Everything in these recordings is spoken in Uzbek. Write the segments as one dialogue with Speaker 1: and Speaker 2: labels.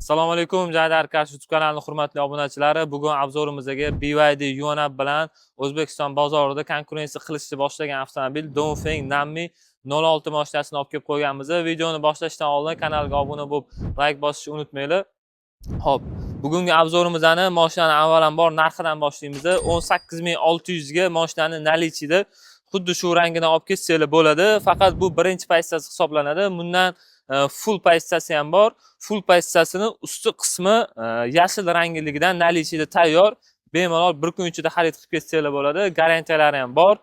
Speaker 1: Assalomu alaykum, Jayda Arkash YouTube kanalining hurmatli obunachilari. Bugun obzorimizga BYD Yuanab bilan O'zbekiston bozorida konkurensiya qilishni boshlagan avtomobil Dongfeng Nammi 06 mashinasini olib kelib qo'yganmiz. Videoni boshlashdan oldin kanalga obuna bo'lib, like bosishni unutmanglar. Xo'p, bugungi obzorimizni mashinani avvalambor narxidan boshlaymiz. 18600 ga mashinani nalichida xuddi shu rangidan olib kelsanglar bo'ladi. Faqat bu birinchi pozitsiyasi hisoblanadi. Bundan full pozitsiyasi ham bor. Full pozitsiyasini usti qismi yashil rangligidan nalichida tayyor. Bemalol bir kun ichida xarid qilib ketsanglar bo'ladi. Garantiyalari ham bor.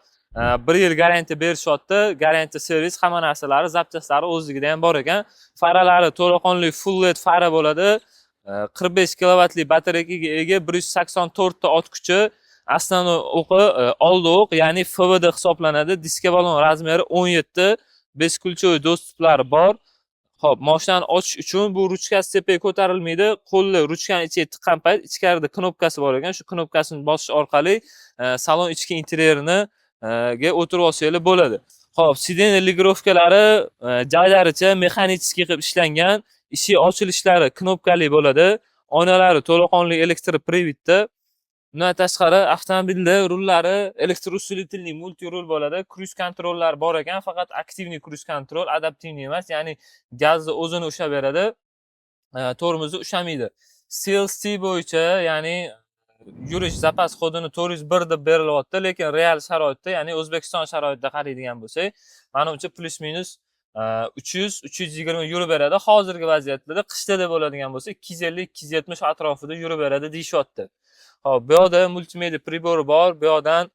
Speaker 1: 1 yil garantiya berishyapti. Garantiya servis, hamma narsalari, zapchaslari o'zligida ham bor ekan. Faralari to'laqonli full LED fara bo'ladi. 45 kilovatli batareyaga ega, 184 ta ot kuchi. Основной o'qi oldi o'q, ya'ni FVD hisoblanadi. Diska balon razmeri 17, 5 ключевой dostuplari bor. Xo'p, mashinani ochish uchun bu ruchkasi tepaga ko'tarilmaydi. Qo'lni ruchkani ichiga tiqqan payt ichkarida knopkasi bor ekan. Shu knopkasini bosish orqali salon ichki interyerini ga o'tirib olsanglar bo'ladi. Xo'p, sideniya ligirovkalari jaydaricha mexanический qilib ishlangan. Eshik ochilishlari knopkali bo'ladi. Oynalari to'laqonli elektropриводda. Bundan tashqari avtomobilda rullari elektrousilitilli multi rul bo'ladi. Cruise kontrollar bor ekan, faqat aktivniy cruise kontrol, adaptivniy emas, ya'ni gazni o'zini ushlab beradi, tormozni ushlamaydi. CLC bo'yicha, ya'ni yurish zapas kodini 401 deb berilyapti, lekin real sharoitda, ya'ni O'zbekiston sharoitida qaraydigan bo'lsak, menimcha plus minus 300-320 yurib beradi. Hozirgi vaziyatda qishda deb bo'ladigan bo'lsa 250-270 atrofida yurib beradi deyishyapti. Xo'p, bu yerda multimedia pribori bor. Bu yerdan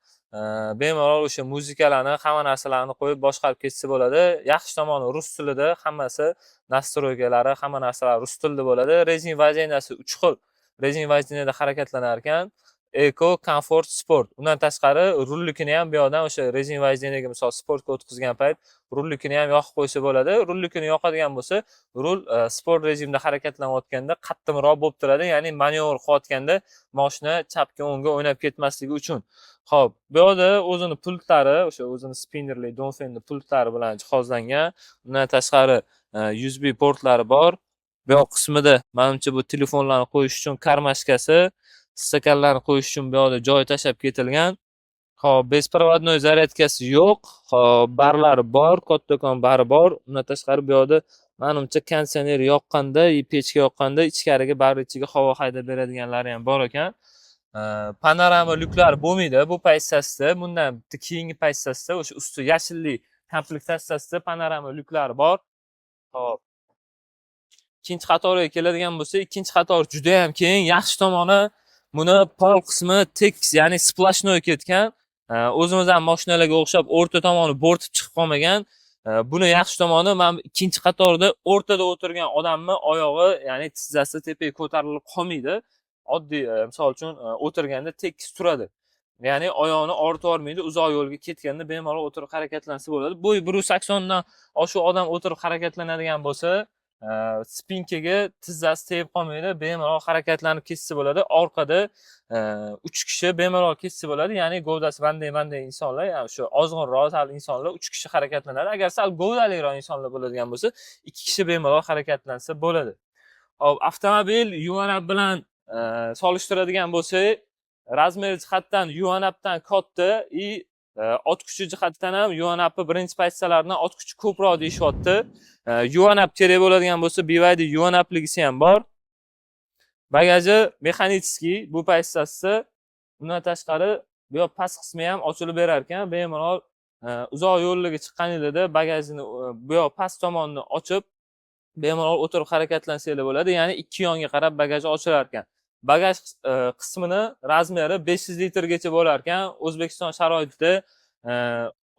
Speaker 1: bemalol o'sha muzikalarni, hamma narsalarni qo'yib boshqarib ketsa bo'ladi. Yaxshi tomoni rus tilida, hammasi nastroykalari, hamma narsalar rus tilida bo'ladi. Rezin vazniyasi 3 xil rezin vazniyada harakatlanar ekan. Eco, Comfort, Sport. Undan tashqari rullikini ham bu yerdan o'sha rezin vazniyaga misol sportga o'tkazgan payt rullikini ham yoqib qo'ysa bo'ladi. Rullikini yoqadigan bo'lsa, rul sport rejimda harakatlanayotganda qattimroq bo'lib turadi, ya'ni manevr qilayotganda mashina chapga o'ngga o'ynab ketmasligi uchun. Xo'p, bu yerda o'zini pultlari, o'sha o'zini spinnerli Dongfeng pultlari bilan jihozlangan. Undan tashqari USB portlari bor. Bu yoq qismida menimcha bu telefonlarni qo'yish uchun karmashkasi, stakanlarni qo'yish uchun bu yerda joy tashab ketilgan. Xo'p, besprovodnoy zaryadkasi yo'q. Xo'p, barlari bor, kattakon bari bor. Undan tashqari bu yerda menimcha konditsioner yoqqanda, pechka yoqqanda ichkariga bari ichiga havo haydab beradiganlari ham bor ekan. Panorama lyuklar bo'lmaydi bu pozitsiyasida. Bundan keyingi pozitsiyasida o'sha usti yashillik komplektatsiyasida panorama lyuklari bor. Xo'p. Ikkinchi qatoriga keladigan bo'lsa, ikkinchi qator juda ham keng. Yaxshi tomoni buni pol qismi tekis, ya'ni splashnoy ketgan. O'zimizdan mashinalarga o'xshab o'rta tomoni bo'rtib chiqib qolmagan. Buni yaxshi tomoni, men ikkinchi qatorda o'rtada o'tirgan odamni oyog'i, ya'ni tizzasi tepaga ko'tarilib qolmaydi. Oddiy, misol uchun o'tirganda tekis turadi. Ya'ni oyog'ini ortib olmaydi, uzoq yo'lga ketganda bemalol o'tirib harakatlansa bo'ladi. Bo'yi 180 dan oshiq odam o'tirib harakatlanadigan bo'lsa, spinkaga tizzasi tegib qolmaydi, bemalol harakatlanib ketsa bo'ladi. Orqada 3 kishi bemalol ketsa bo'ladi, ya'ni gavdasi banday insonlar, ya'ni shu ozg'inroq hal insonlar 3 kishi harakatlanadi. Agar sal gavdalikroq insonlar bo'ladigan bo'lsa, 2 kishi bemalol harakatlansa bo'ladi. Hop, avtomobil Yuanab bilan solishtiradigan bo'lsak, razmer jihatdan Yuanabdan katta, ot kuchi jihatdan ham Yuanabning birinchi pozitsiyalardan ot kuchi ko'proq deyishyapti. Yuanab kerak bo'ladigan bo'lsa, BYD Yuanabligisi ham bor. Bagaji mexanический bu pozitsiyasi. Bundan tashqari bu yoq past qismi ham ochilib berar ekan. Bemalol uzoq yo'llarga chiqqaningizda bagajini bu yoq past tomonini ochib bemalol o'tirib harakatlanansanglar bo'ladi. Ya'ni ikki yonga qarab bagaj ochilar ekan. Bagaj qismini razmeri 500 litrgacha bo'lar ekan. O'zbekiston sharoitida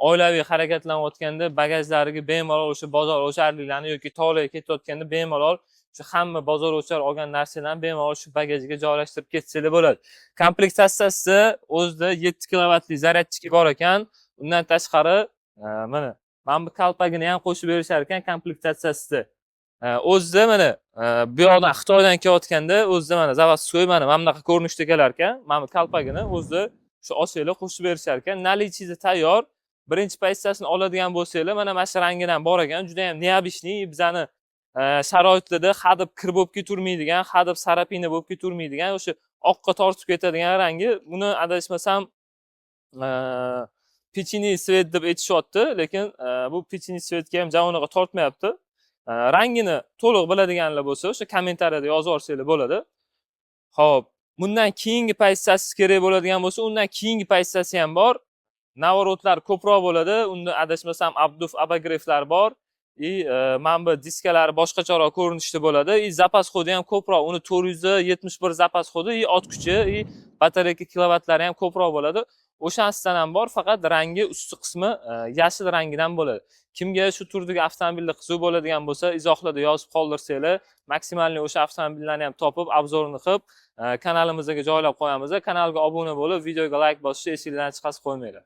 Speaker 1: oilaviy harakatlanayotganda bagajlariga bemalol o'sha bozor o'charliklarni yoki tog'larga ketayotganda bemalol shu hamma bozor o'char olgan narsalarni bemalol shu bagajga joylashtirib ketsanglar bo'ladi. Komplektatsiyasi o'zida 7 kilovatli zaryadchik bor ekan. Undan tashqari mana bu kalpagini ham qo'shib berishar ekan komplektatsiyasida. O'zida mana bu yoqdan Xitoydan kelayotganda o'zida mana zavodskoy mana bunaqa ko'rinishda kelar ekan. Mana bu kalpagini o'zida shu osinglar qo'shib berishar ekan. Nalichida tayyor. Birinchi pozitsiyasini oladigan bo'lsanglar, mana shu rangidan bor ekan. Juda ham neobishniy, bizani sharoitida hadeb kir bo'lib keturmaydigan, hadeb sarapina bo'lib keturmaydigan, o'sha oqqa tortib ketadigan rangi. Buni adashmasam pecheniy svet deb aytishyapti, lekin bu pecheniy svetga ham javoniga tortmayapti. Rangini to'liq biladiganlar bo'lsa, o'sha kommentariyada yozib yuborsanglar bo'ladi. Xo'p, bundan keyingi pozitsiyasi kerak bo'ladigan bo'lsa, undan keyingi pozitsiyasi ham bor. Navorotlar ko'proq bo'ladi. Unda adashmasam abduf abagreiflar bor. Mana bu diskalari boshqacharoq ko'rinishda bo'ladi. Zapas xodi ham ko'proq. Uni 471 zapas xodi, ot kuchi, batareyka kilovatlari ham ko'proq bo'ladi. O'shanisidan ham bor, faqat rangi usti qismi yashil rangidan bo'ladi. Kimga shu turdagi avtomobilda qiziq bo'ladigan bo'lsa, izohlarda yozib qoldirsanglar, maksimalni o'sha avtomobillarni ham topib, obzorini qilib, kanalimizga joylab qo'yamiz. Kanalga obuna bo'lib, videoga like bosishni esingizdan chiqarib qo'ymanglar.